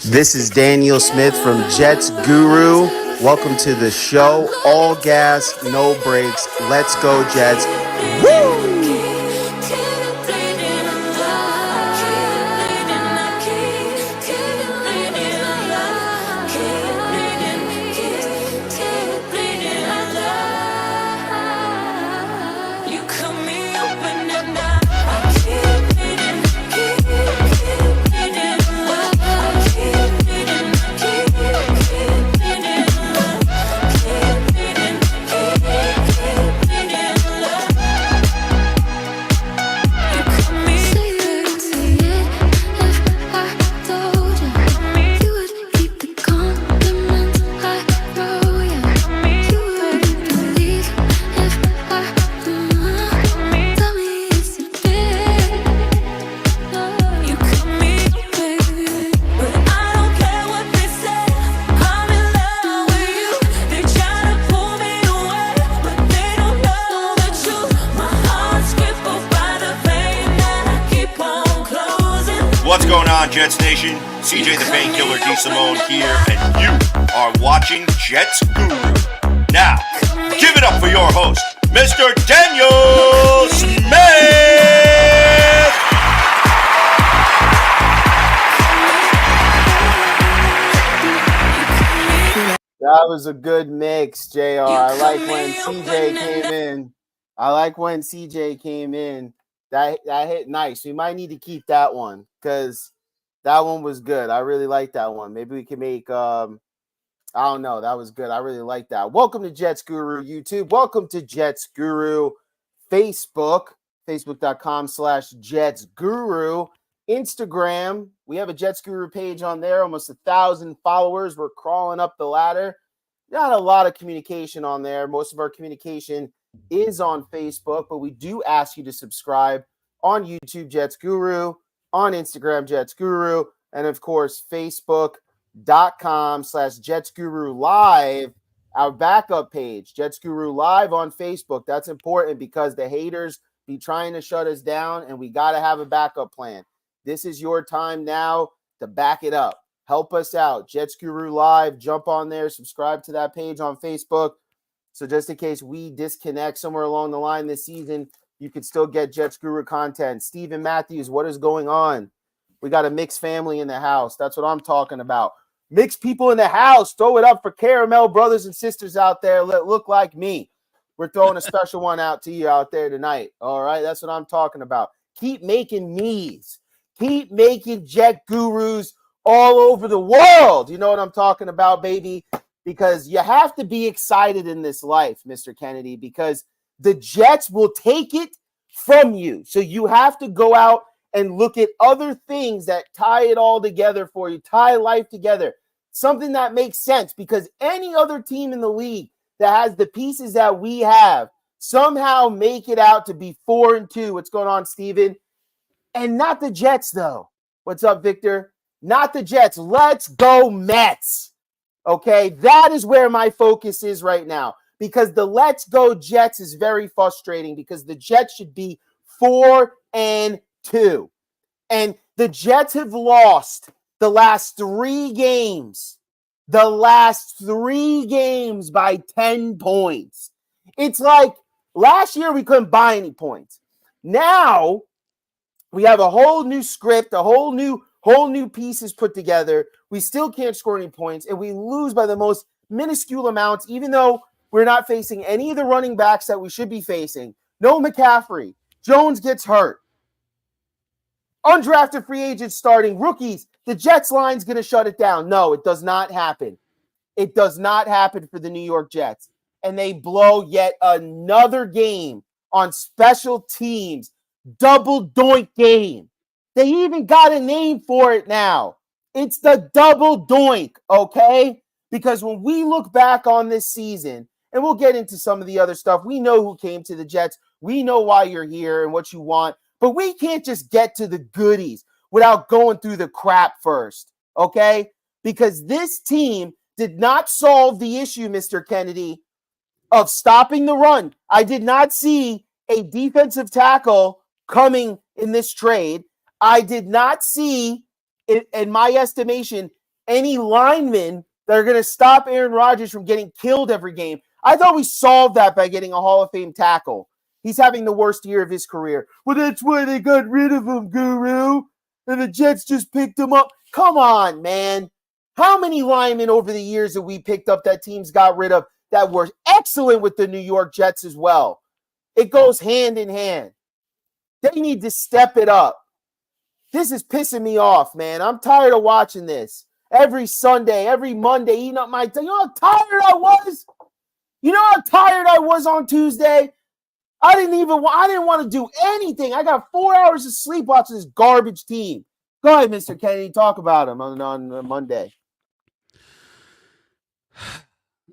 This is Daniel Smith from Jets Guru. Welcome to the show. All gas, no brakes. Let's go, Jets. Woo! What's going on, Jets Nation? CJ the Painkiller D. Simone here, and you are watching Jets Guru. Now, give it up for your host, Mr. Daniel Smith! That was a good mix, JR. I like when CJ came in. That hit nice. We might need to keep that one because that one was good. I really like that one. Maybe we can make I don't know. That was good. I really like that. Welcome to Jets Guru YouTube. Welcome to Jets Guru Facebook, facebook.com/Jets Guru. Instagram, we have a Jets Guru page on there, almost 1,000 followers. We're crawling up the ladder. Not a lot of communication on there. Most of our communication is on Facebook, but we do ask you to subscribe on YouTube, Jets Guru, on Instagram, Jets Guru, and of course, Facebook.com/Jets Guru Live, our backup page, Jets Guru Live on Facebook. That's important because the haters be trying to shut us down, and we got to have a backup plan. This is your time now to back it up. Help us out. Jets Guru Live, jump on there, subscribe to that page on Facebook. So just in case we disconnect somewhere along the line this season, you can still get Jets Guru content. Steven Matthews, what is going on? We got a mixed family in the house. That's what I'm talking about. Mixed people in the house. Throw it up for Caramel brothers and sisters out there that look like me. We're throwing a special one out to you out there tonight. All right, that's what I'm talking about. Keep making me's. Keep making Jet Gurus all over the world. You know what I'm talking about, baby? Because you have to be excited in this life, Mr. Kennedy, because the Jets will take it from you. So you have to go out and look at other things that tie it all together for you, tie life together, something that makes sense, because any other team in the league that has the pieces that we have somehow make it out to be 4-2. What's going on, Steven? And not the Jets, though. What's up, Victor? Not the Jets. Let's go, Mets. Okay, that is where my focus is right now, because the Let's Go Jets is very frustrating because the Jets should be 4-2. And the Jets have lost the last 3 games. The last 3 games by 10 points. It's like last year we couldn't buy any points. Now we have a whole new script, a whole new pieces put together. We still can't score any points, and we lose by the most minuscule amounts, even though we're not facing any of the running backs that we should be facing. No McCaffrey. Jones gets hurt. Undrafted free agents starting, rookies. The Jets line's going to shut it down. No, it does not happen. It does not happen for the New York Jets. And they blow yet another game on special teams. Double doink game. They even got a name for it now. It's the double doink, okay? Because when we look back on this season, and we'll get into some of the other stuff, we know who came to the Jets. We know why you're here and what you want. But we can't just get to the goodies without going through the crap first, okay? Because this team did not solve the issue, Mr. Kennedy, of stopping the run. I did not see a defensive tackle coming in this trade. I did not see, in my estimation, any linemen that are going to stop Aaron Rodgers from getting killed every game. I thought we solved that by getting a Hall of Fame tackle. He's having the worst year of his career. Well, that's why they got rid of him, Guru. And the Jets just picked him up. Come on, man. How many linemen over the years that we picked up that teams got rid of that were excellent with the New York Jets as well? It goes hand in hand. They need to step it up. This is pissing me off, man. I'm tired of watching this. Every Sunday, every Monday, eating up my time. You know how tired I was? You know how tired I was on Tuesday? I didn't want to do anything. I got 4 hours of sleep watching this garbage team. Go ahead, Mr. Kennedy. Talk about him on Monday.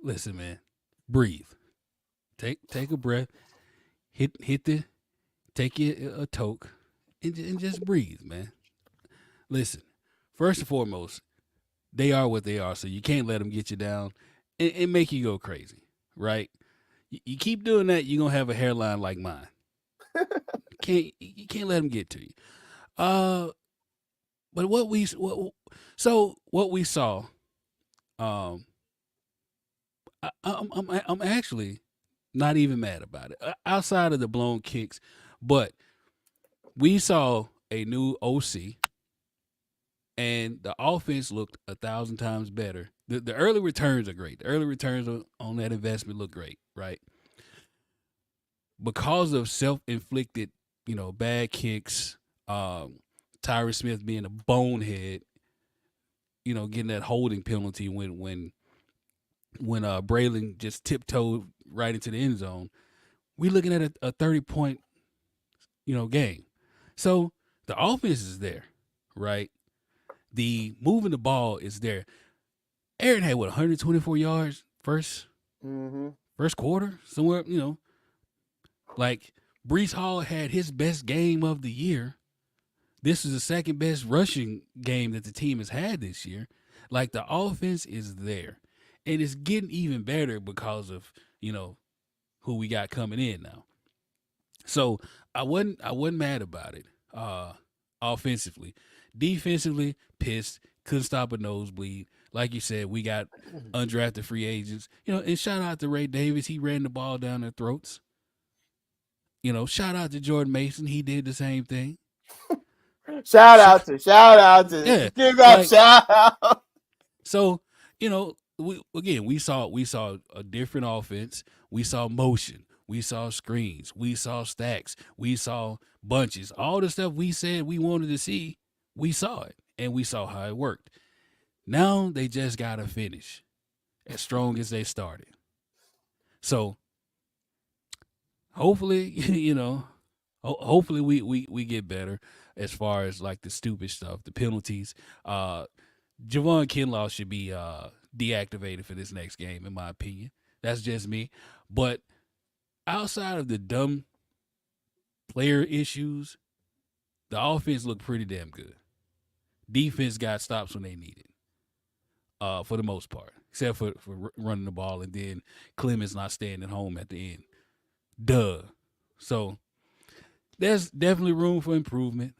Listen, man. Breathe. Take a breath. Take a toke and just breathe, man. Listen, first and foremost, they are what they are, so you can't let them get you down and make you go crazy, right? You keep doing that, you're gonna have a hairline like mine. You can't let them get to you. But what we saw, I'm actually not even mad about it. Outside of the blown kicks, but we saw a new OC, and the offense looked 1,000 times better. The early returns are great. The early returns on that investment look great, right? Because of self-inflicted, bad kicks, Tyron Smith being a bonehead, getting that holding penalty when Braylon just tiptoed right into the end zone. We're looking at a 30-point, game. So the offense is there, right? The moving the ball is there. Aaron had 124 yards first quarter, somewhere, like Breece Hall had his best game of the year. This is the second best rushing game that the team has had this year. Like, the offense is there, and it's getting even better because of who we got coming in now. So I wasn't mad about it. Offensively, defensively, pissed. Couldn't stop a nosebleed. Like you said, we got undrafted free agents. And shout out to Ray Davis. He ran the ball down their throats. Shout out to Jordan Mason. He did the same thing. Shout out to. Yeah, give up, shout out. So, we saw a different offense. We saw motion. We saw screens. We saw stacks. We saw bunches. All the stuff we said we wanted to see, we saw it. And we saw how it worked. Now they just got to finish as strong as they started. So, hopefully, hopefully we get better as far as like the stupid stuff, the penalties. Javon Kinlaw should be deactivated for this next game, in my opinion. That's just me. But outside of the dumb player issues, the offense looked pretty damn good. Defense got stops when they needed, for the most part, except for running the ball, and then Clemens not staying at home at the end. Duh. So there's definitely room for improvement,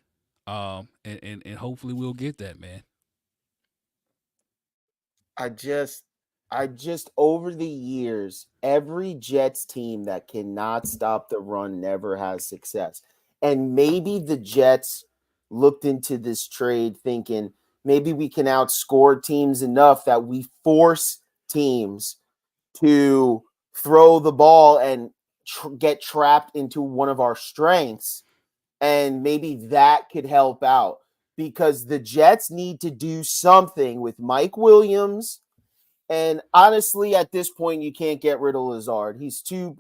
and hopefully we'll get that, man. I just over the years, every Jets team that cannot stop the run never has success. And maybe the Jets looked into this trade thinking maybe we can outscore teams enough that we force teams to throw the ball and get trapped into one of our strengths. And maybe that could help out, because the Jets need to do something with Mike Williams. And honestly, at this point, you can't get rid of Lazard. He's too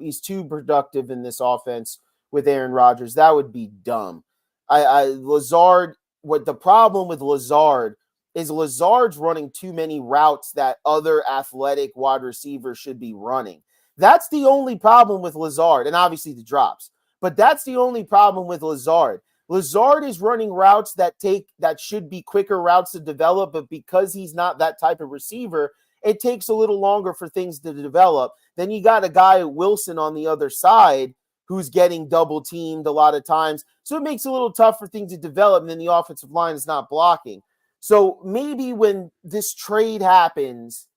productive in this offense with Aaron Rodgers. That would be dumb. Lazard, what the problem with Lazard is, Lazard's running too many routes that other athletic wide receivers should be running. That's the only problem with Lazard, and obviously the drops. But that's the only problem with Lazard. Lazard is running routes that should be quicker routes to develop, but because he's not that type of receiver, it takes a little longer for things to develop. Then you got a guy, Wilson, on the other side who's getting double teamed a lot of times. So it makes it a little tough for things to develop, and then the offensive line is not blocking. So maybe when this trade happens,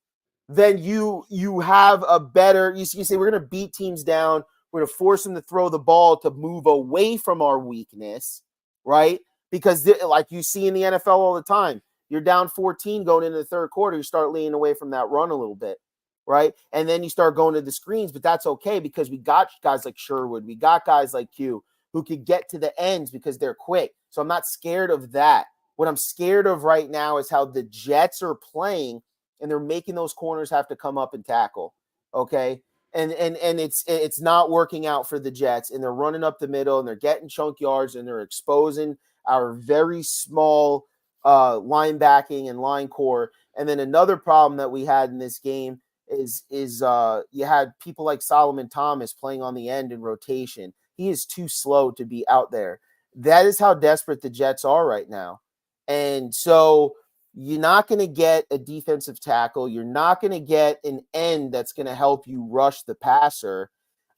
then you have a better, you say we're going to beat teams down. We're going to force them to throw the ball to move away from our weakness, right? Because like you see in the NFL all the time, you're down 14 going into the third quarter, you start leaning away from that run a little bit, right? And then you start going to the screens, but that's okay because we got guys like Sherwood, we got guys like Q who could get to the ends because they're quick. So I'm not scared of that. What I'm scared of right now is how the Jets are playing, and they're making those corners have to come up and tackle. Okay. And it's not working out for the Jets, and they're running up the middle and they're getting chunk yards and they're exposing our very small linebacking and line core. And then another problem that we had in this game is you had people like Solomon Thomas playing on the end in rotation. He is too slow to be out there. That is how desperate the Jets are right now. And so you're not going to get a defensive tackle. You're not going to get an end that's going to help you rush the passer.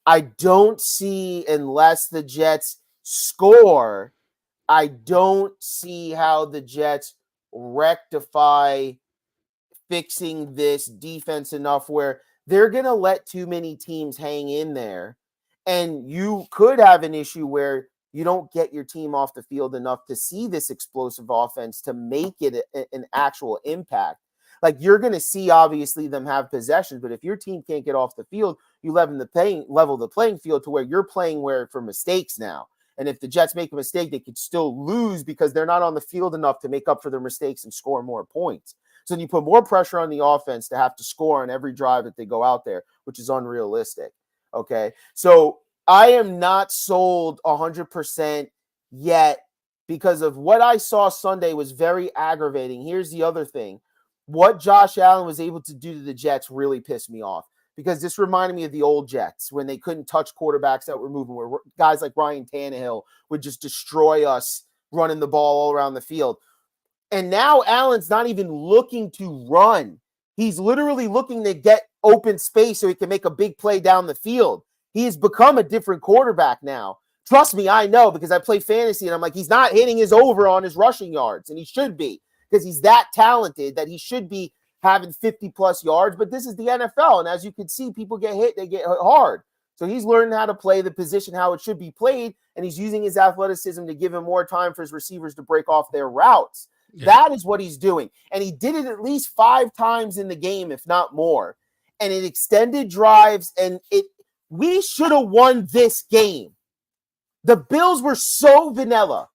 I don't see, unless the Jets score, I don't see how the Jets rectify fixing this defense enough where they're going to let too many teams hang in there. And you could have an issue where you don't get your team off the field enough to see this explosive offense to make it an actual impact. Like, you're going to see, obviously, them have possessions, but if your team can't get off the field, you level the playing field to where you're playing for mistakes now. And if the Jets make a mistake, they could still lose because they're not on the field enough to make up for their mistakes and score more points. So then you put more pressure on the offense to have to score on every drive that they go out there, which is unrealistic. Okay, so I am not sold 100% yet because of what I saw Sunday was very aggravating. Here's the other thing. What Josh Allen was able to do to the Jets really pissed me off because this reminded me of the old Jets when they couldn't touch quarterbacks that were moving, where guys like Ryan Tannehill would just destroy us running the ball all around the field. And now Allen's not even looking to run. He's literally looking to get open space so he can make a big play down the field. He has become a different quarterback now. Trust me, I know, because I play fantasy and I'm like, he's not hitting his over on his rushing yards, and he should be, because he's that talented that he should be having 50 plus yards. But this is the NFL, and as you can see, people get hit, they get hard. So he's learning how to play the position how it should be played, and he's using his athleticism to give him more time for his receivers to break off their routes. Yeah. That is what he's doing. And he did it at least 5 times in the game, if not more. And it extended drives, and we should have won this game. The Bills were so vanilla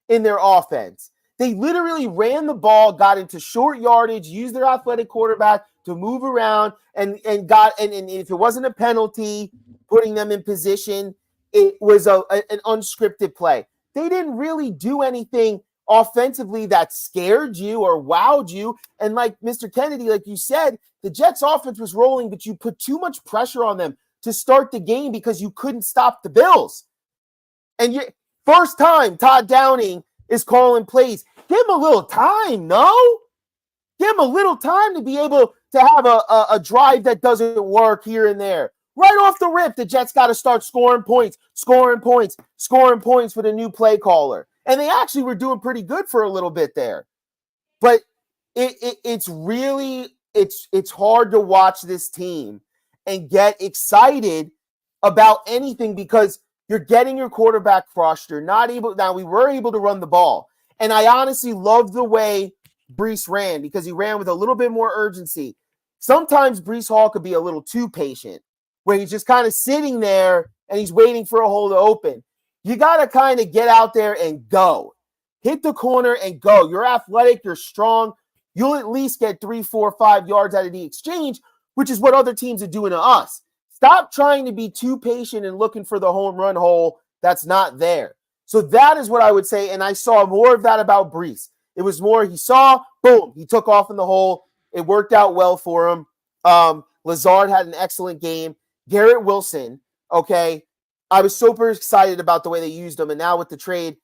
in their offense. They literally ran the ball, got into short yardage, used their athletic quarterback to move around, and if it wasn't a penalty, putting them in position, it was an unscripted play. They didn't really do anything offensively that scared you or wowed you. And like Mr. Kennedy, like you said, the Jets offense was rolling, but you put too much pressure on them to start the game because you couldn't stop the Bills. And first time Todd Downing is calling plays. Give him a little time, no? Give him a little time to be able to have a drive that doesn't work here and there. Right off the rip, the Jets got to start scoring points for the new play caller. And they actually were doing pretty good for a little bit there. But it's really hard to watch this team and get excited about anything because you're getting your quarterback crushed. You're not able. Now, we were able to run the ball. And I honestly love the way Breece ran because he ran with a little bit more urgency. Sometimes Breece Hall could be a little too patient, where he's just kind of sitting there and he's waiting for a hole to open. You got to kind of get out there and go. Hit the corner and go. You're athletic. You're strong. You'll at least get 3, 4, 5 yards out of the exchange, which is what other teams are doing to us. Stop trying to be too patient and looking for the home run hole that's not there. So that is what I would say, and I saw more of that about Breece. It was more he saw, boom, he took off in the hole. It worked out well for him. Lazard had an excellent game. Garrett Wilson, okay, I was super excited about the way they used him, and now with the trade,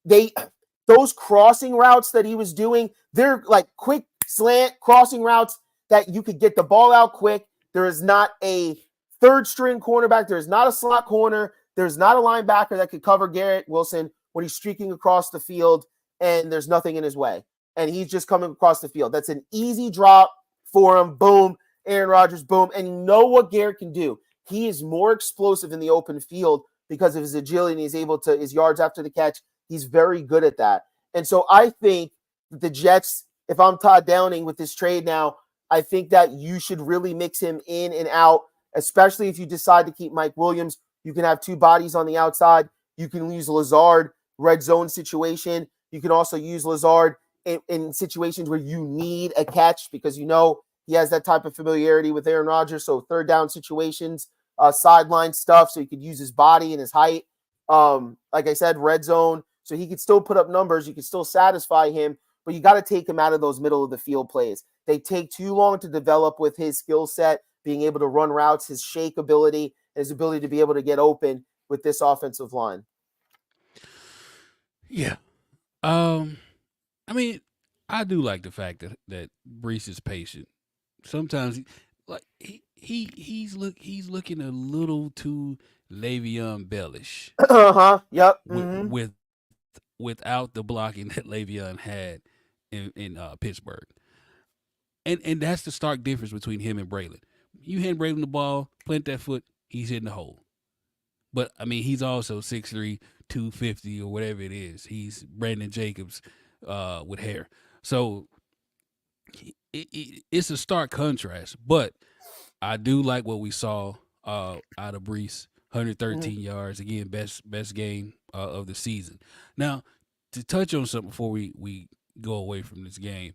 those crossing routes that he was doing, they're like quick slant crossing routes that you could get the ball out quick. There is not a third-string cornerback. There is not a slot corner. There's not a linebacker that could cover Garrett Wilson when he's streaking across the field. and there's nothing in his way. And he's just coming across the field. That's an easy drop for him. Boom. Aaron Rodgers, boom. And you know what Garrett can do? He is more explosive in the open field because of his agility, and he's able to, his yards after the catch, he's very good at that. And so I think the Jets, if I'm Todd Downing with this trade now, I think that you should really mix him in and out, especially if you decide to keep Mike Williams. You can have two bodies on the outside. You can use Lazard, red zone situation. You can also use Lazard in situations where you need a catch because you know he has that type of familiarity with Aaron Rodgers. So third down situations, sideline stuff, so he could use his body and his height. Like I said, red zone, so he could still put up numbers. You could still satisfy him, but you got to take him out of those middle of the field plays. They take too long to develop with his skill set, being able to run routes, his shake ability, his ability to be able to get open with this offensive line. Yeah. I mean, I do like the fact that Brees is patient. Sometimes he's looking a little too Le'Veon Bellish. Yep. Without the blocking that Le'Veon had in Pittsburgh. And that's the stark difference between him and Braylon. You hand Braylon the ball, plant that foot, he's hitting the hole. But I mean, he's also 6'3", 250 or whatever it is. He's Brandon Jacobs with hair. So it's a stark contrast. But I do like what we saw out of Brees. 113 yards, again, best game of the season. Now, to touch on something before we go away from this game,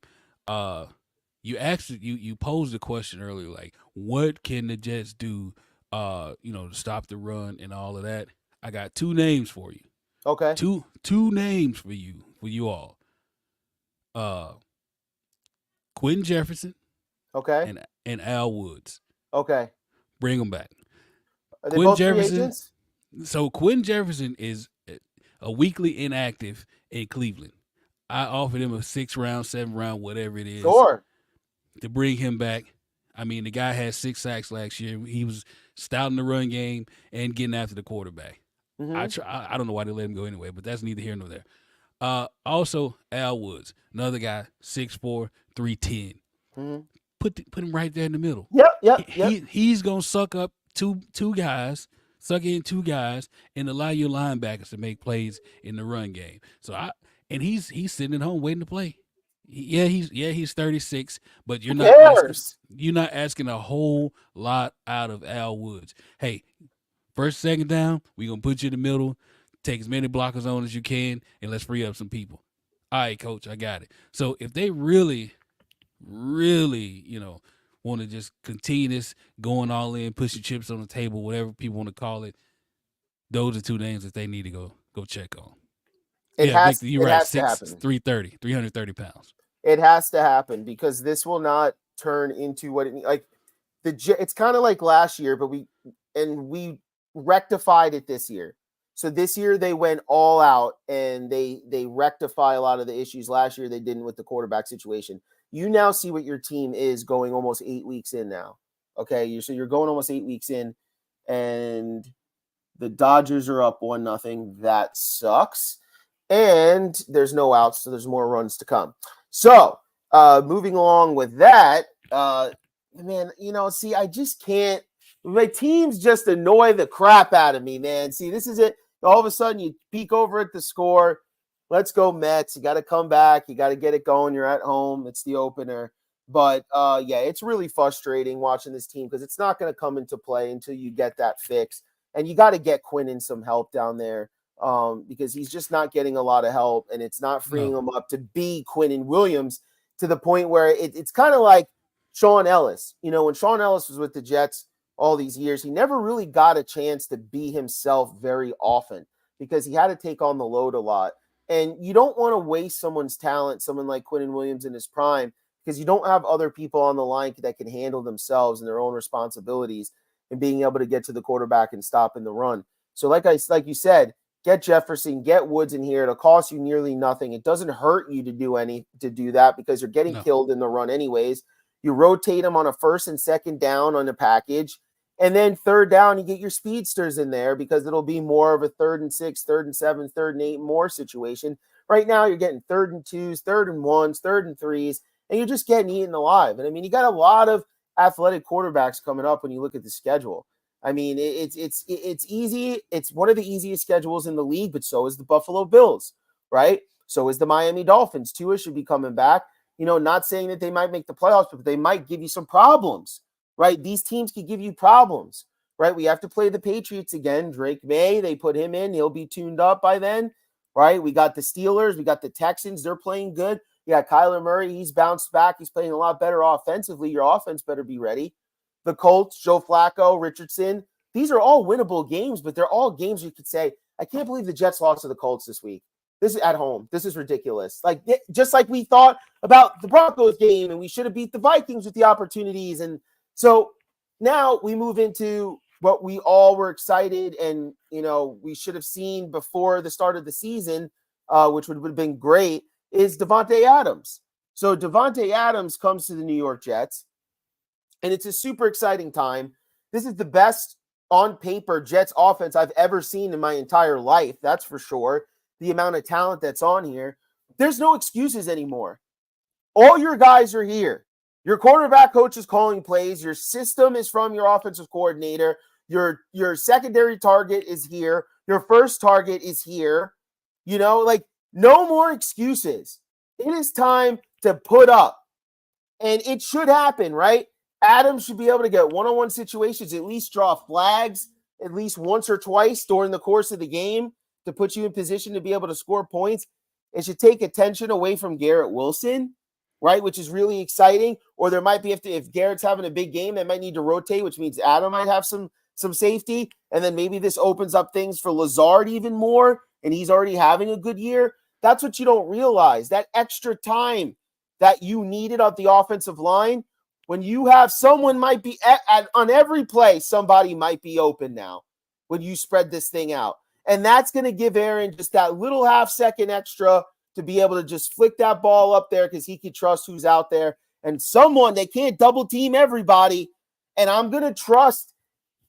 you posed a question earlier, like what can the Jets do, to stop the run and all of that. I got two names for you. Okay. Two names for you all. Quentin Jefferson. Okay. And Al Woods. Okay. Bring them back. Are they both free agents? So Quentin Jefferson is a weekly inactive in Cleveland. I offered him a 6th round, 7th round, whatever it is. Sure. To bring him back. I mean, the guy had 6 sacks last year. He was stouting the run game and getting after the quarterback. I don't know why they let him go anyway, but that's neither here nor there. Also, Al Woods, another guy, 6'4", 310. Put him right there in the middle. Yep. He's gonna suck up two guys, and allow your linebackers to make plays in the run game. So he's sitting at home waiting to play. He's 36, but you're not asking a whole lot out of Al Woods. Hey, first, second down, we're gonna put you in the middle, take as many blockers on as you can, and let's free up some people. All right, coach, I got it. So if they really, want to just continue this going all in, pushing chips on the table, whatever people want to call it, those are two names that they need to go check on. Victor, you're right. 330 pounds. It has to happen because this will not turn into what it's kind of like last year, but we rectified it this year. So this year they went all out and they rectify a lot of the issues last year they didn't with the quarterback situation. You now see what your team is going almost 8 weeks in now. Okay, so you're going almost 8 weeks in, and the Dodgers are up 1-0. That sucks. And there's no outs, so there's more runs to come. So moving along with that, man, I just can't. My teams just annoy the crap out of me, man. See, this is it. All of a sudden, you peek over at the score. Let's go Mets. You got to come back. You got to get it going. You're at home. It's the opener. But, it's really frustrating watching this team because it's not going to come into play until you get that fix. And you got to get Quinn some help down there because he's just not getting a lot of help, and it's not freeing him up to be Quinn Williams to the point where it's kind of like Sean Ellis. When Sean Ellis was with the Jets all these years, he never really got a chance to be himself very often because he had to take on the load a lot. And you don't want to waste someone's talent, someone like Quinn Williams in his prime, because you don't have other people on the line that can handle themselves and their own responsibilities and being able to get to the quarterback and stop in the run. So like you said, get Jefferson, get Woods in here. It'll cost you nearly nothing. It doesn't hurt you to do that because you're getting killed in the run anyways. You rotate them on a 1st and 2nd down on the package. And then 3rd down, you get your speedsters in there because it'll be more of a 3rd and 6, 3rd and 7, 3rd and 8 more situation Right now, you're getting 3rd and 2s, 3rd and 1s, 3rd and 3s, and you're just getting eaten alive. And I mean, you got a lot of athletic quarterbacks coming up when you look at the schedule. I mean, it's easy. It's one of the easiest schedules in the league, but so is the Buffalo Bills, right? So is the Miami Dolphins. Tua should be coming back. Not saying that they might make the playoffs, but they might give you some problems, right? These teams can give you problems, right? We have to play the Patriots again. Drake May, they put him in. He'll be tuned up by then, right? We got the Steelers. We got the Texans. They're playing good. You got Kyler Murray. He's bounced back. He's playing a lot better offensively. Your offense better be ready. The Colts, Joe Flacco, Richardson. These are all winnable games, but they're all games you could say, I can't believe the Jets lost to the Colts this week. This is at home. This is ridiculous. Like, just like we thought about the Broncos game, and we should have beat the Vikings with the opportunities. And so now we move into what we all were excited and, we should have seen before the start of the season, which would have been great, is Davante Adams. So Davante Adams comes to the New York Jets, and it's a super exciting time. This is the best on paper Jets offense I've ever seen in my entire life. That's for sure. The amount of talent that's on here. There's no excuses anymore. All your guys are here. Your quarterback coach is calling plays. Your system is from your offensive coordinator. Your secondary target is here. Your first target is here. No more excuses. It is time to put up. And it should happen, right? Adams should be able to get one-on-one situations, at least draw flags at least once or twice during the course of the game to put you in position to be able to score points. It should take attention away from Garrett Wilson, right, which is really exciting. Or there might be, if Garrett's having a big game, they might need to rotate, which means Adam might have some safety. And then maybe this opens up things for Lazard even more, and he's already having a good year. That's what you don't realize, that extra time that you needed on the offensive line. When you have someone might be on every play, somebody might be open now when you spread this thing out. And that's going to give Aaron just that little half second extra to be able to just flick that ball up there because he can trust who's out there. And they can't double team everybody. And I'm going to trust.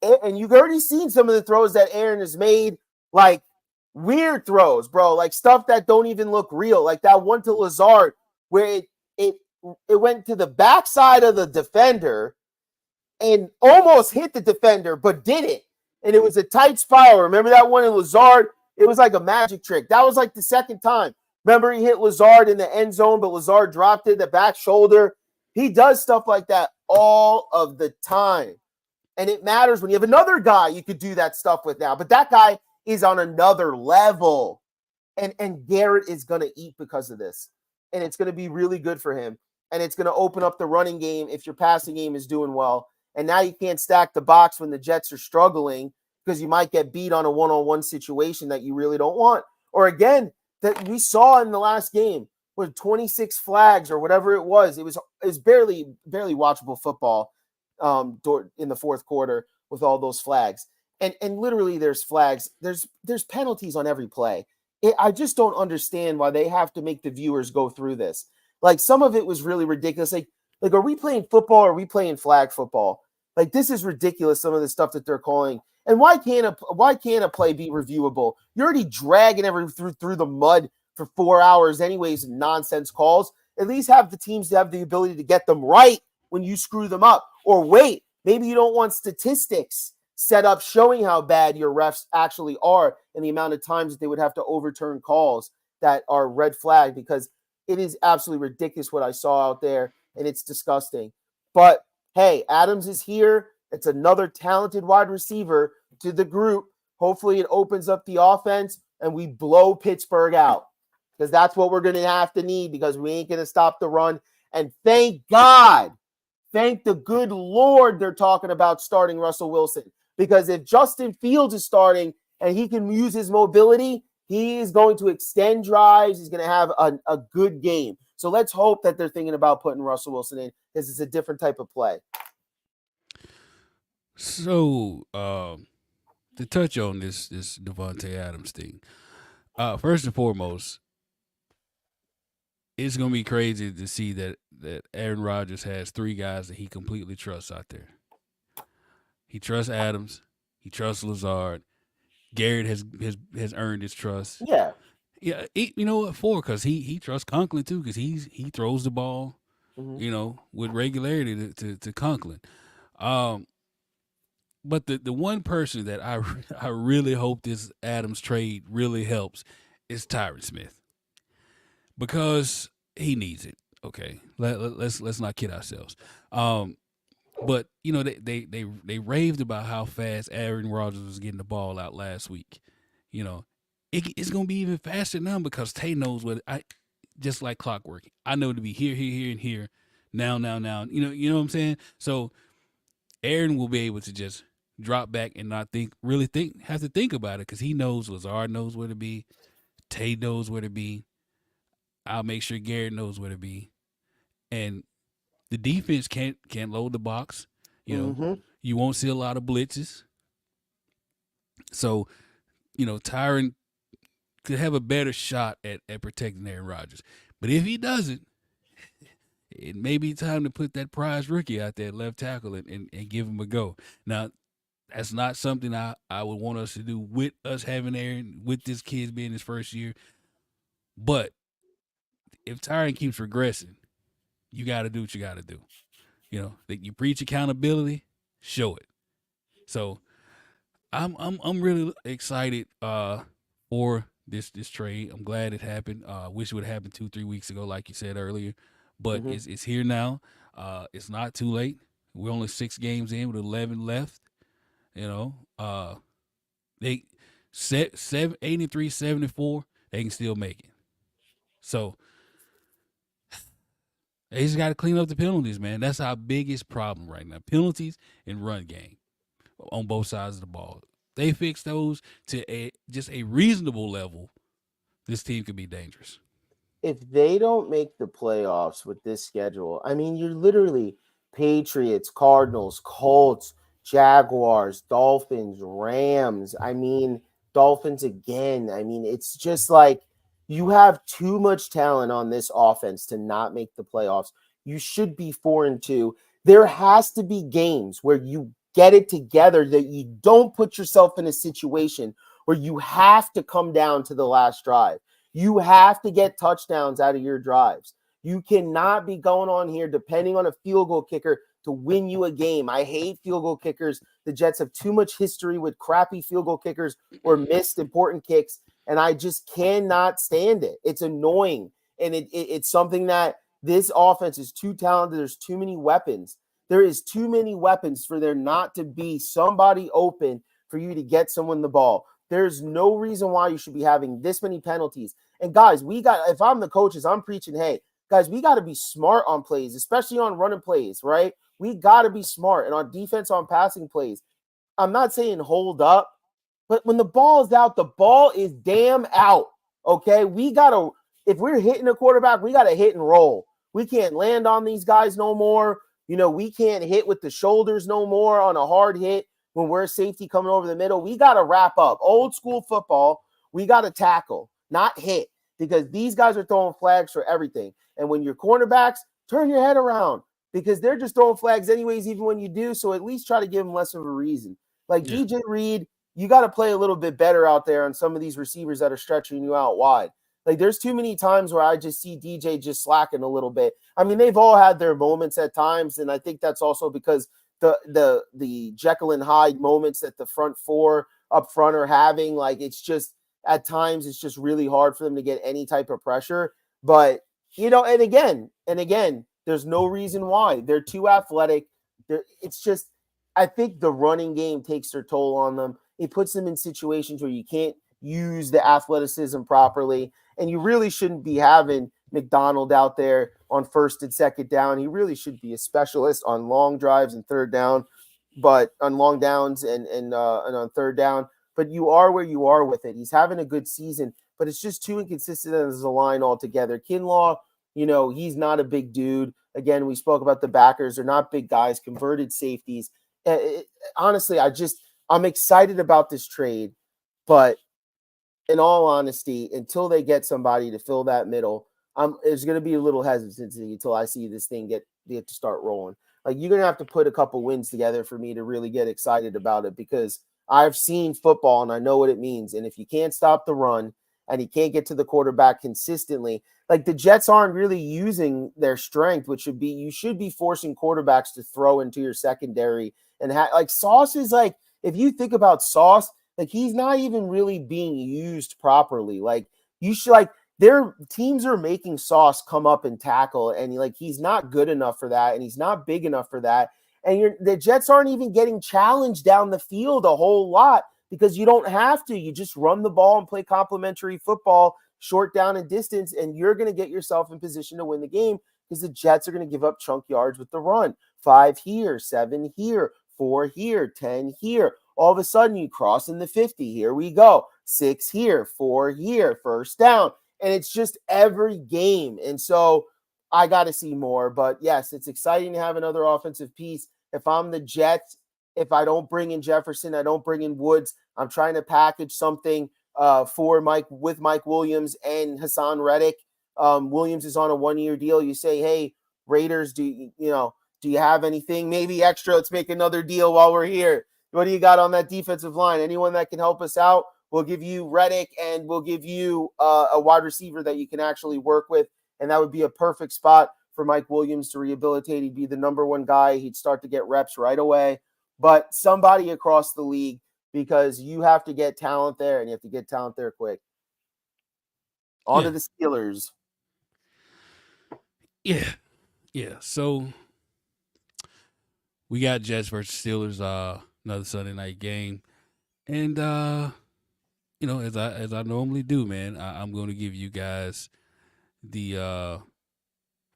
And you've already seen some of the throws that Aaron has made, like weird throws, bro, like stuff that don't even look real. Like that one to Lazard where it went to the backside of the defender and almost hit the defender, but didn't. And it was a tight spiral. Remember that one in Lazard? It was like a magic trick. That was like the second time. Remember he hit Lazard in the end zone, but Lazard dropped it, the back shoulder. He does stuff like that all of the time. And it matters when you have another guy you could do that stuff with now. But that guy is on another level. And Garrett is going to eat because of this. And it's going to be really good for him. And it's going to open up the running game if your passing game is doing well. And now you can't stack the box when the Jets are struggling because you might get beat on a one-on-one situation that you really don't want. Or again, that we saw in the last game with 26 flags or whatever it was. It was barely watchable football in the fourth quarter with all those flags. And literally there's flags. There's penalties on every play. I just don't understand why they have to make the viewers go through this. Like some of it was really ridiculous. Like are we playing football or are we playing flag football? Like this is ridiculous. Some of the stuff that they're calling. And why can't a play be reviewable? You're already dragging through the mud for 4 hours anyways. Nonsense calls. At least have the teams have the ability to get them right when you screw them up. Or wait, maybe you don't want statistics set up showing how bad your refs actually are and the amount of times that they would have to overturn calls that are red flag, because it is absolutely ridiculous what I saw out there, and it's disgusting. But, hey, Adams is here. It's another talented wide receiver to the group. Hopefully it opens up the offense, and we blow Pittsburgh out, because that's what we're going to have to need, because we ain't going to stop the run. And thank God, thank the good Lord they're talking about starting Russell Wilson, because if Justin Fields is starting and he can use his mobility, he is going to extend drives. He's going to have a good game. So let's hope that they're thinking about putting Russell Wilson in, because it's a different type of play. So to touch on this Davante Adams thing, first and foremost, it's going to be crazy to see that Aaron Rodgers has three guys that he completely trusts out there. He trusts Adams. He trusts Lazard. Garrett has earned his trust. Yeah. Yeah, you know what for? Because he trusts Conklin too, because he throws the ball, Mhm. with regularity to Conklin. Um, but the one person that I really hope this Adams trade really helps is Tyron Smith, because he needs it. Okay, let's not kid ourselves. Um, but they raved about how fast Aaron Rodgers was getting the ball out last week. You know, it's gonna be even faster now because Tay knows what I just like clockwork. I know to be here, here, here, and here, now, now, now. You know what I'm saying. So Aaron will be able to just drop back and not have to think about it because he knows Lazard knows where to be, Tay knows where to be. I'll make sure Garrett knows where to be, and the defense can't load the box. You know, Mhm. you won't see a lot of blitzes. So, Tyron could have a better shot at protecting Aaron Rodgers. But if he doesn't, it may be time to put that prize rookie out there, left tackle, and give him a go. Now, that's not something I would want us to do with us having Aaron, with this kid being his first year. But if Tyron keeps regressing, you got to do what you got to do. That you preach accountability, show it. So I'm really excited for this trade. I'm glad it happened. Wish it would have happened 2-3 weeks ago, like you said earlier. But Mhm. it's here now. It's not too late. We're only 6 games in with 11 left. You know, they set 83, 74. They can still make it. So they just got to clean up the penalties, man. That's our biggest problem right now. Penalties and run game on both sides of the ball. They fix those to just a reasonable level. This team could be dangerous. If they don't make the playoffs with this schedule, I mean, you're literally Patriots, Cardinals, Colts, Jaguars, Dolphins, Rams. I mean, Dolphins again. I mean, it's just like you have too much talent on this offense to not make the playoffs. You should be 4-2. There has to be games where you get it together that you don't put yourself in a situation where you have to come down to the last drive. You have to get touchdowns out of your drives. You cannot be going on here depending on a field goal kicker to win you a game. I hate field goal kickers. The Jets have too much history with crappy field goal kickers or missed important kicks, and I just cannot stand it. It's annoying, and it's something that this offense is too talented. There's too many weapons. There is too many weapons for there not to be somebody open for you to get someone the ball. There's no reason why you should be having this many penalties. And guys, if I'm the coaches, I'm preaching, hey, guys, we got to be smart on plays, especially on running plays, right? We got to be smart. And on defense, on passing plays, I'm not saying hold up, but when the ball is out, the ball is damn out. Okay. If we're hitting a quarterback, we got to hit and roll. We can't land on these guys no more. We can't hit with the shoulders no more on a hard hit when we're safety coming over the middle. We got to wrap up. Old school football, we got to tackle, not hit, because these guys are throwing flags for everything. And when you're cornerbacks, turn your head around because they're just throwing flags anyways, even when you do. So at least try to give them less of a reason. Like Yeah. DJ Reed, you got to play a little bit better out there on some of these receivers that are stretching you out wide. Like there's too many times where I just see DJ just slacking a little bit. I mean, they've all had their moments at times, and I think that's also because the Jekyll and Hyde moments that the front four up front are having, like it's just at times it's just really hard for them to get any type of pressure. But and again, there's no reason why. They're too athletic. It's just I think the running game takes their toll on them. It puts them in situations where you can't use the athleticism properly. And you really shouldn't be having McDonald out there on first and second down. He really should be a specialist on long drives and third down, but on long downs and on third down. But you are where you are with it. He's having a good season, but it's just too inconsistent as a line altogether. Kinlaw, he's not a big dude. Again, we spoke about the backers. They're not big guys, converted safeties. Honestly, I'm excited about this trade, but in all honesty, until they get somebody to fill that middle, there's going to be a little hesitancy until I see this thing get to start rolling. Like you're going to have to put a couple wins together for me to really get excited about it because I've seen football and I know what it means. And if you can't stop the run and he can't get to the quarterback consistently. Like the Jets aren't really using their strength, which should be you should be forcing quarterbacks to throw into your secondary. And like Sauce is like, if you think about Sauce, like he's not even really being used properly. Like you should like their teams are making Sauce come up and tackle, and he's not good enough for that, and he's not big enough for that. And the Jets aren't even getting challenged down the field a whole lot because you don't have to. You just run the ball and play complementary football, short down and distance, and you're going to get yourself in position to win the game because the Jets are going to give up chunk yards with the run. 5 here, 7 here, 4 here, 10 here. All of a sudden, you cross in the 50. Here we go. 6 here, 4 here, first down. And it's just every game. And so I got to see more. But yes, it's exciting to have another offensive piece. If I'm the Jets, if I don't bring in Jefferson, I don't bring in Woods, I'm trying to package something for Mike Williams and Hassan Reddick. Williams is on a 1-year deal. You say, hey, Raiders, do you have anything maybe extra? Let's make another deal while we're here. What do you got on that defensive line? Anyone that can help us out? We'll give you Reddick, and we'll give you a wide receiver that you can actually work with, and that would be a perfect spot for Mike Williams to rehabilitate. He'd be the number one guy. He'd start to get reps right away. But somebody across the league, because you have to get talent there, and you have to get talent there quick. On to the Steelers. Yeah. So we got Jets versus Steelers, another Sunday night game. And as I normally do, man, I'm going to give you guys the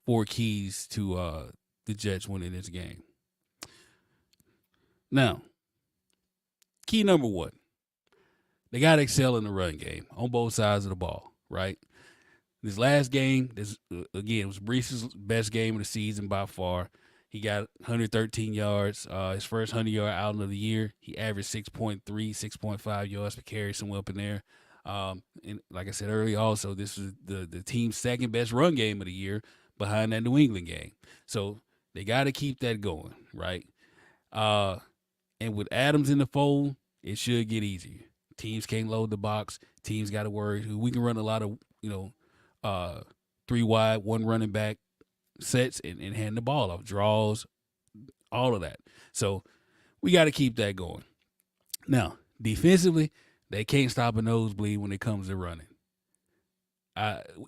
4 keys to the Jets winning this game. Now, key number 1, they got to excel in the run game on both sides of the ball, right? This last game, again, it was Brees's best game of the season by far. He got 113 yards, his first 100-yard outing of the year. He averaged 6.3, 6.5 yards per carry, somewhere up in there. And like I said earlier, also, this is the team's second best run game of the year behind that New England game. So they got to keep that going, right? And with Adams in the fold, it should get easier. Teams can't load the box. Teams got to worry. We can run a lot of, 3 wide, 1 running back sets and hand the ball off, draws, all of that. So we got to keep that going. Now, defensively, they can't stop a nosebleed when it comes to running.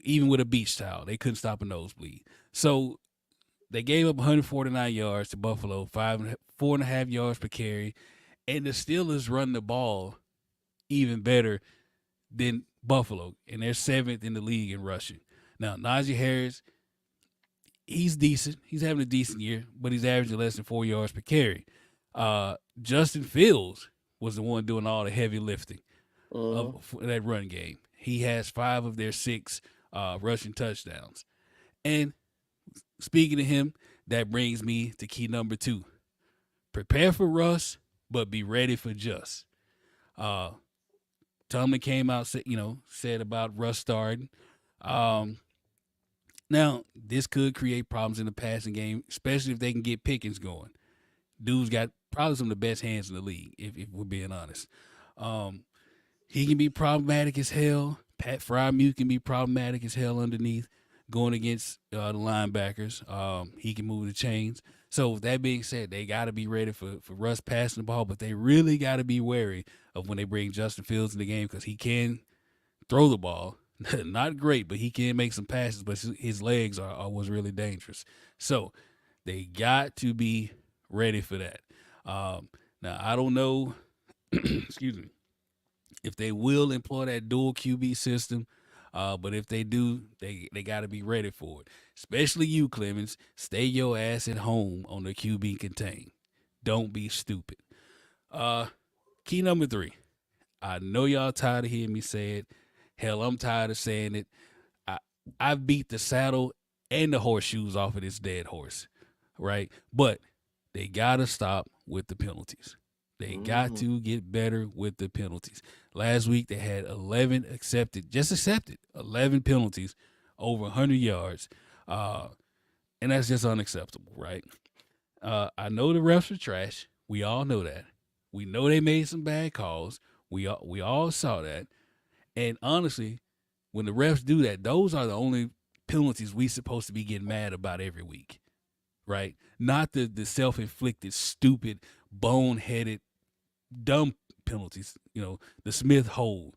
Even with a beach towel, they couldn't stop a nosebleed. So they gave up 149 yards to Buffalo, 4.5 yards per carry, and the Steelers run the ball even better than Buffalo, and they're 7th in the league in rushing. Now, Najee Harris, he's decent. He's having a decent year, but he's averaging less than 4 yards per carry. Justin Fields was the one doing all the heavy lifting of that run game. He has 5 of their 6 rushing touchdowns. And speaking of him, that brings me to key number 2. Prepare for Russ, but be ready for Just. Tomlin came out, said about Russ starting. Now, this could create problems in the passing game, especially if they can get Pickens going. Dude's got probably some of the best hands in the league, if we're being honest. He can be problematic as hell. Pat Freiermuth can be problematic as hell underneath, going against the linebackers. He can move the chains. So with that being said, they got to be ready for Russ passing the ball, but they really got to be wary of when they bring Justin Fields in the game because he can throw the ball. Not great, but he can make some passes, but his legs was really dangerous. So they got to be ready for that. Now, I don't know, excuse me, if they will employ that dual QB system. But if they do, they got to be ready for it. Especially you, Clemens. Stay your ass at home on the QB contain. Don't be stupid. Key number 3. I know y'all tired of hearing me say it. Hell, I'm tired of saying it. I beat the saddle and the horseshoes off of this dead horse, right? But they got to stop with the penalties. They got to get better with the penalties. Last week, they had 11 accepted 11 penalties over 100 yards. And that's just unacceptable, right? I know the refs are trash. We all know that. We know they made some bad calls. We all saw that. And honestly, when the refs do that, those are the only penalties we supposed to be getting mad about every week, right? Not the self-inflicted, stupid, boneheaded, dumb penalties. The Smith hold,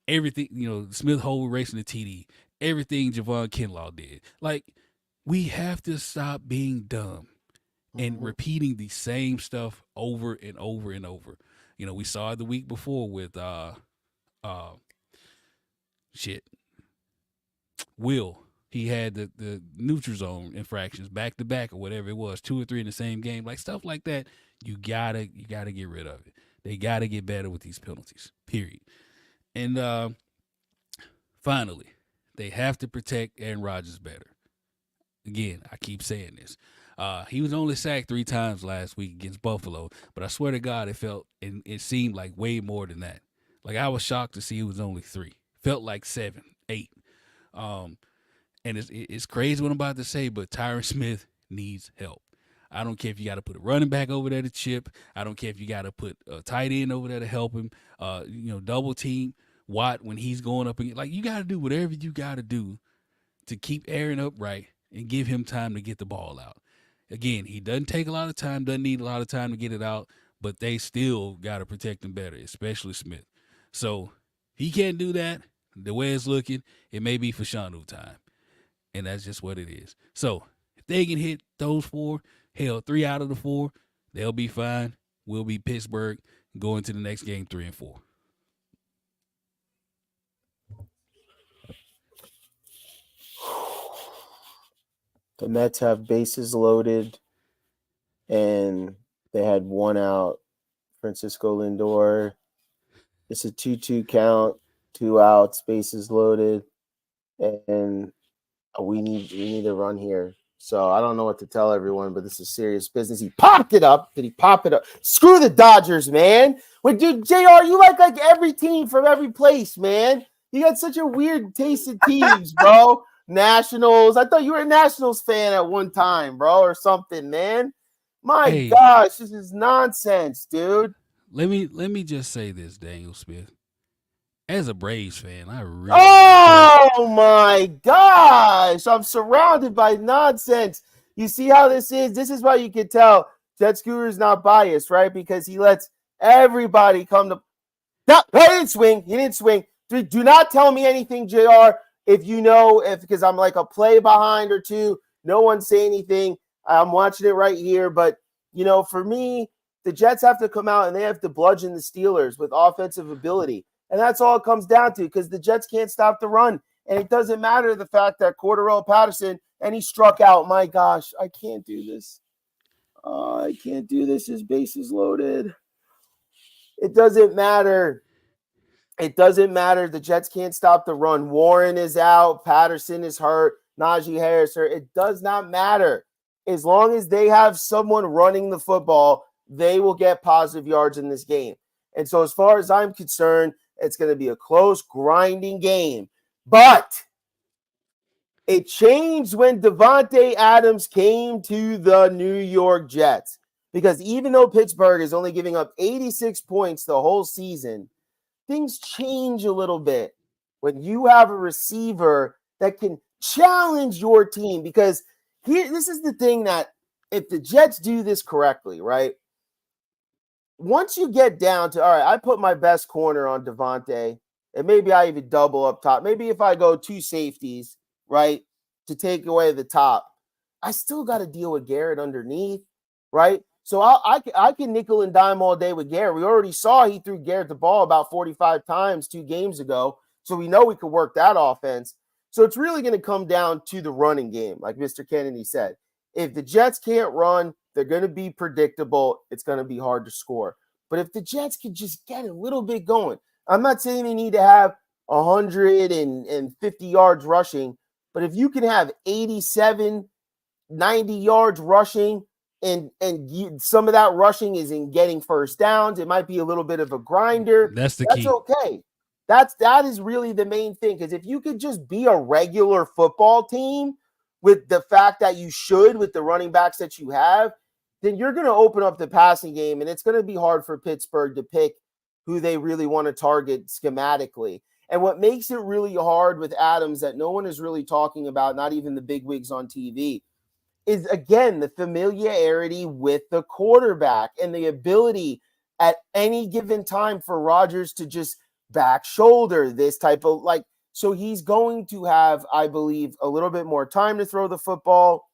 everything. The Smith hold racing the TD, everything Javon Kinlaw did. Like, we have to stop being dumb and repeating the same stuff over and over and over. We saw it the week before with Will. He had the neutral zone infractions back to back or whatever it was, 2 or 3 in the same game, like stuff like that. You gotta get rid of it. They gotta get better with these penalties. Period. And finally, they have to protect Aaron Rodgers better. Again, I keep saying this. He was only sacked 3 times last week against Buffalo, but I swear to God, it seemed like way more than that. Like, I was shocked to see it was only 3. Felt like 7, 8. And it's crazy what I'm about to say, but Tyron Smith needs help. I don't care if you got to put a running back over there to chip. I don't care if you got to put a tight end over there to help him. Double team Watt when he's going up against. Like, you got to do whatever you got to do to keep Aaron upright and give him time to get the ball out. Again, he doesn't take a lot of time, doesn't need a lot of time to get it out, but they still got to protect him better, especially Smith. So he can't do that. The way it's looking, it may be for Shanu time. And that's just what it is. So if they can hit those 4, 3 out of the 4, they'll be fine. We'll be Pittsburgh going to the next game 3 and 4. The Mets have bases loaded, and they had 1 out. Francisco Lindor. It's a 2-2 count, 2 outs, bases loaded, and we need a run here. So I don't know what to tell everyone, but this is serious business. He popped it up. Did he pop it up? Screw the Dodgers, man. Dude, JR, you like every team from every place, man. You got such a weird taste in teams, bro. Nationals. I thought you were a Nationals fan at one time, bro, or something, man. My gosh, this is nonsense, dude. Let me just say this, Daniel Smith. As a Braves fan, I really my gosh, I'm surrounded by nonsense. You see how this is? This is why you can tell Jet Scooter is not biased, right? Because he lets everybody come to. No, he didn't swing. He didn't swing. Do not tell me anything, JR. Because I'm like a play behind or 2. No one say anything. I'm watching it right here. But, for me, the Jets have to come out and they have to bludgeon the Steelers with offensive ability. And that's all it comes down to, because the Jets can't stop the run. And it doesn't matter the fact that Cordarrelle Patterson, and he struck out. My gosh, I can't do this. I can't do this. His base is loaded. It doesn't matter. It doesn't matter. The Jets can't stop the run. Warren is out. Patterson is hurt. Najee Harris hurt. It does not matter. As long as they have someone running the football, they will get positive yards in this game. And so as far as I'm concerned, it's going to be a close, grinding game. But it changed when Davante Adams came to the New York Jets. Because even though Pittsburgh is only giving up 86 points the whole season, things change a little bit when you have a receiver that can challenge your team. Because this is the thing, that if the Jets do this correctly, right? Once you get down to, all right, I put my best corner on Davante, and maybe I even double up top. Maybe if I go 2 safeties, right, to take away the top, I still got to deal with Garrett underneath, right? So I can nickel and dime all day with Garrett. We already saw he threw Garrett the ball about 45 times 2 games ago, so we know we could work that offense. So it's really going to come down to the running game, like Mr. Kennedy said. If the Jets can't run, they're going to be predictable. It's going to be hard to score. But if the Jets could just get a little bit going, I'm not saying they need to have 150 yards rushing, but if you can have 87, 90 yards rushing, and some of that rushing is in getting first downs, it might be a little bit of a grinder. That's key. That's okay. That is really the main thing, because if you could just be a regular football team with the fact that you should, with the running backs that you have, then you're going to open up the passing game, and it's going to be hard for Pittsburgh to pick who they really want to target schematically. And what makes it really hard with Adams that no one is really talking about, not even the big wigs on TV, is, again, the familiarity with the quarterback and the ability at any given time for Rodgers to just back shoulder this type of so he's going to have, I believe, a little bit more time to throw the football.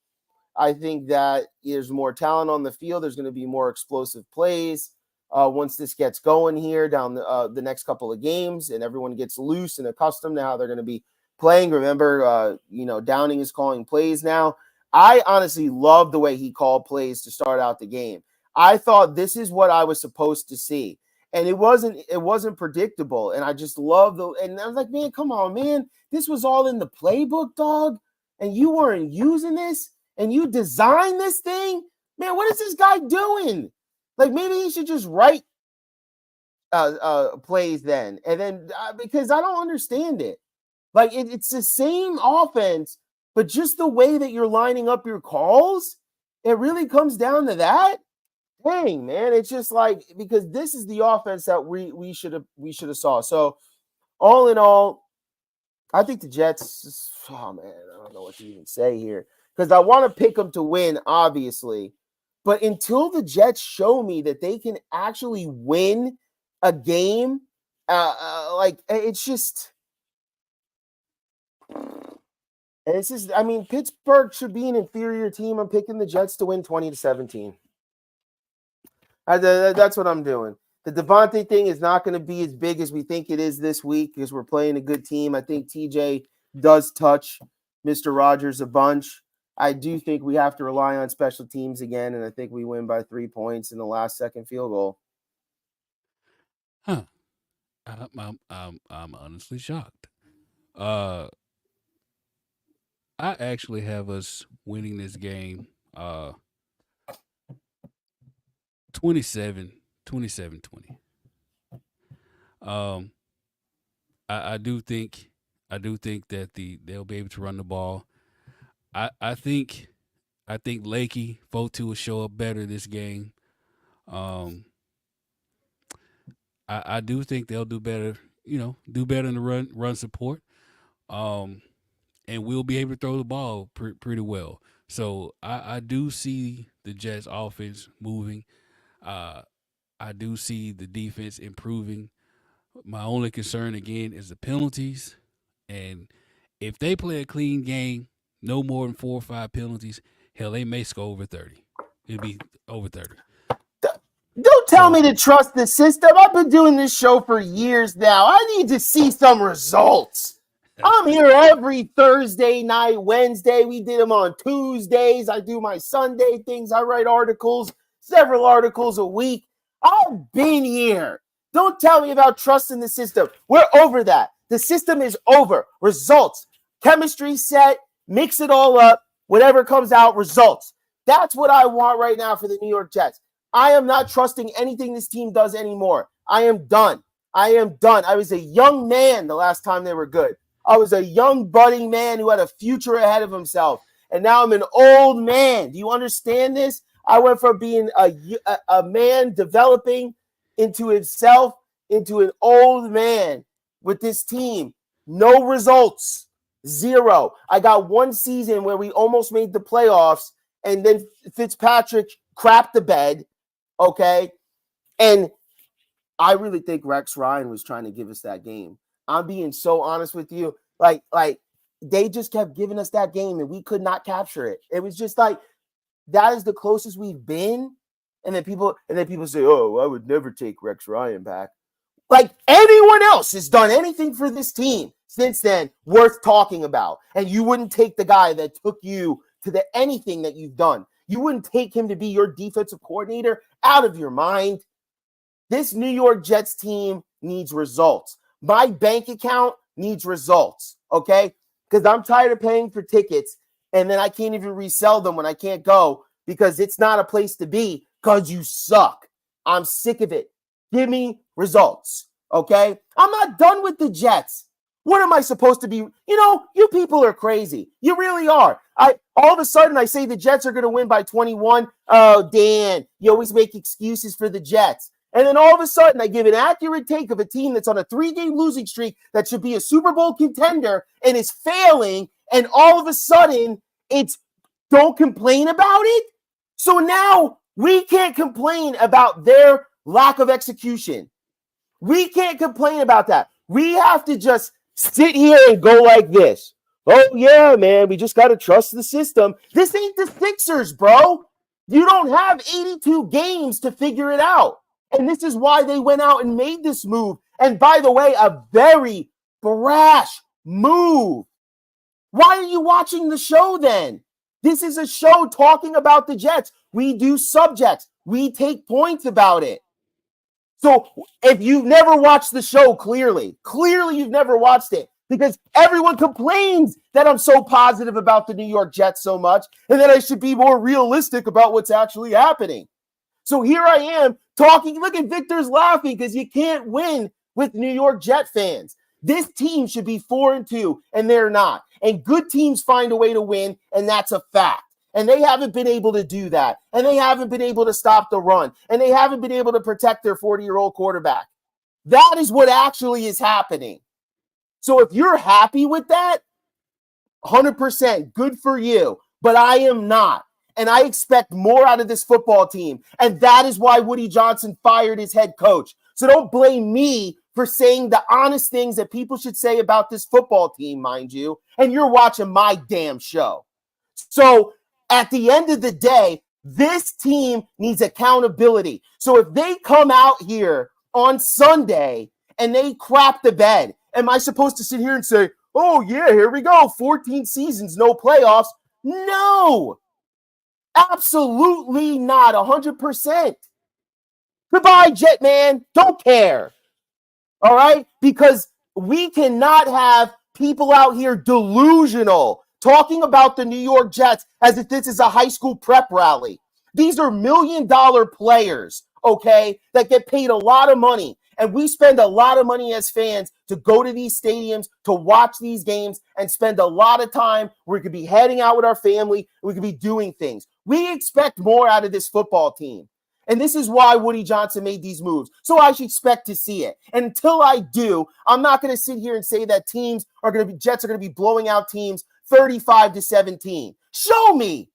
I think that there's more talent on the field. There's going to be more explosive plays once this gets going here down the next couple of games and everyone gets loose and accustomed to how they're going to be playing. Remember, Downing is calling plays now. I honestly love the way he called plays to start out the game. I thought this is what I was supposed to see. And it wasn't predictable. And I just love and I was like, man, come on, man. This was all in the playbook, dog. And you weren't using this and you designed this thing. Man, what is this guy doing? Like, maybe he should just write plays then. And then because I don't understand it. Like, it's the same offense, but just the way that you're lining up your calls, it really comes down to that. Dang, man, it's just like, because this is the offense that we should have saw. So, all in all, I think the Jets. Oh man, I don't know what to even say here because I want to pick them to win, obviously, but until the Jets show me that they can actually win a game, it's just. I mean, Pittsburgh should be an inferior team. I'm picking the Jets to win 20-17. That's what I'm doing. The Devontae thing is not going to be as big as we think it is this week because we're playing a good team. I think TJ does touch Mr. Rodgers a bunch. I do think we have to rely on special teams again, and I think we win by 3 points in the last second field goal. Huh. I'm honestly shocked. I actually have us winning this game 27-20. I do think that they'll be able to run the ball. I think Lakey Fotu will show up better this game. I do think they'll do better, do better in the run support. And we'll be able to throw the ball pretty well. So I do see the Jets offense moving. I do see the defense improving. My only concern, again, is the penalties. And if they play a clean game, no more than 4 or 5 penalties, hell, they may score over 30. It'll be over 30. Don't tell me to trust the system. I've been doing this show for years now. I need to see some results. I'm here every Thursday night, Wednesday. We did them on Tuesdays. I do my Sunday things. I write articles, several articles a week. I've been here. Don't tell me about trusting the system. We're over that. The system is over. Results. Chemistry set. Mix it all up. Whatever comes out, results. That's what I want right now for the New York Jets. I am not trusting anything this team does anymore. I am done. I was a young man the last time they were good. I was a young budding man who had a future ahead of himself. And now I'm an old man. Do you understand this? I went from being a man developing into himself, into an old man with this team. No results. 0. I got one season where we almost made the playoffs, and then Fitzpatrick crapped the bed, okay? And I really think Rex Ryan was trying to give us that game. I'm being so honest with you. Like they just kept giving us that game and we could not capture it. It was just like, that is the closest we've been. And then people say, oh, I would never take Rex Ryan back. Like anyone else has done anything for this team since then worth talking about. And you wouldn't take the guy that took you to anything that you've done. You wouldn't take him to be your defensive coordinator. Out of your mind. This New York Jets team needs results. My bank account needs results, okay? Because I'm tired of paying for tickets and then I can't even resell them when I can't go because it's not a place to be because you suck. I'm sick of it. Give me results, okay? I'm not done with the Jets. What am I supposed to be? You people are crazy. You really are. All of a sudden I say the Jets are going to win by 21. Oh, Dan, you always make excuses for the Jets. And then all of a sudden, I give an accurate take of a team that's on a 3-game losing streak that should be a Super Bowl contender and is failing. And all of a sudden, it's don't complain about it. So now we can't complain about their lack of execution. We can't complain about that. We have to just sit here and go like this. Oh, yeah, man, we just got to trust the system. This ain't the Sixers, bro. You don't have 82 games to figure it out. And this is why they went out and made this move. And by the way, a very brash move. Why are you watching the show then? This is a show talking about the Jets. We do subjects. We take points about it. So if you've never watched the show, clearly you've never watched it because everyone complains that I'm so positive about the New York Jets so much and that I should be more realistic about what's actually happening. So here I am talking. Look at Victor's laughing because you can't win with New York Jet fans. This team should be 4-2 and they're not. And good teams find a way to win, and that's a fact. And they haven't been able to do that. And they haven't been able to stop the run. And they haven't been able to protect their 40-year-old quarterback. That is what actually is happening. So if you're happy with that, 100% good for you. But I am not. And I expect more out of this football team. And that is why Woody Johnson fired his head coach. So don't blame me for saying the honest things that people should say about this football team, mind you. And you're watching my damn show. So at the end of the day, this team needs accountability. So if they come out here on Sunday and they crap the bed, am I supposed to sit here and say, oh, yeah, here we go, 14 seasons, no playoffs? No, absolutely not, 100%. Goodbye, Jetman. Don't care. All right? Because we cannot have people out here delusional talking about the New York Jets as if this is a high school prep rally. These are $1 million players, okay, that get paid a lot of money. And we spend a lot of money as fans to go to these stadiums, to watch these games, and spend a lot of time where we could be heading out with our family, we could be doing things. We expect more out of this football team. And this is why Woody Johnson made these moves. So I should expect to see it. And until I do, I'm not going to sit here and say that Jets are going to be blowing out teams 35-17. Show me.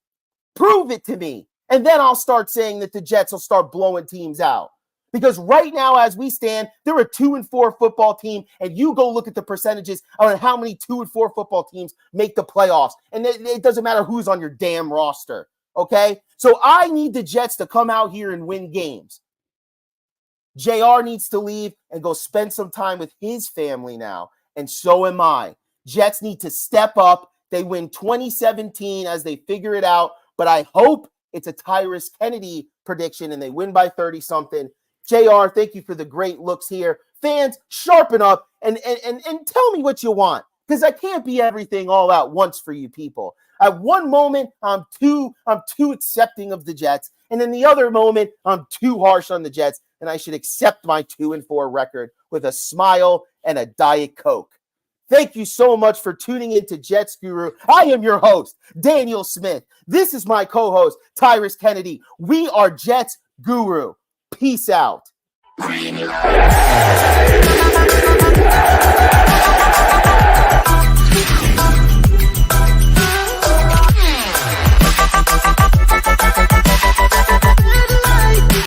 Prove it to me. And then I'll start saying that the Jets will start blowing teams out. Because right now, as we stand, they're a 2-4 football team. And you go look at the percentages on how many 2-4 football teams make the playoffs. And it doesn't matter who's on your damn roster. Okay? So I need the Jets to come out here and win games. JR needs to leave and go spend some time with his family now. And so am I. Jets need to step up. They win 2017 as they figure it out. But I hope it's a Tyrus Kennedy prediction and they win by 30-something. JR, thank you for the great looks here. Fans, sharpen up and tell me what you want. Because I can't be everything all at once for you people. At one moment, I'm too accepting of the Jets. And in the other moment, I'm too harsh on the Jets. And I should accept my 2-4 record with a smile and a Diet Coke. Thank you so much for tuning in to Jets Guru. I am your host, Daniel Smith. This is my co-host, Tyrus Kennedy. We are Jets Guru. Peace out.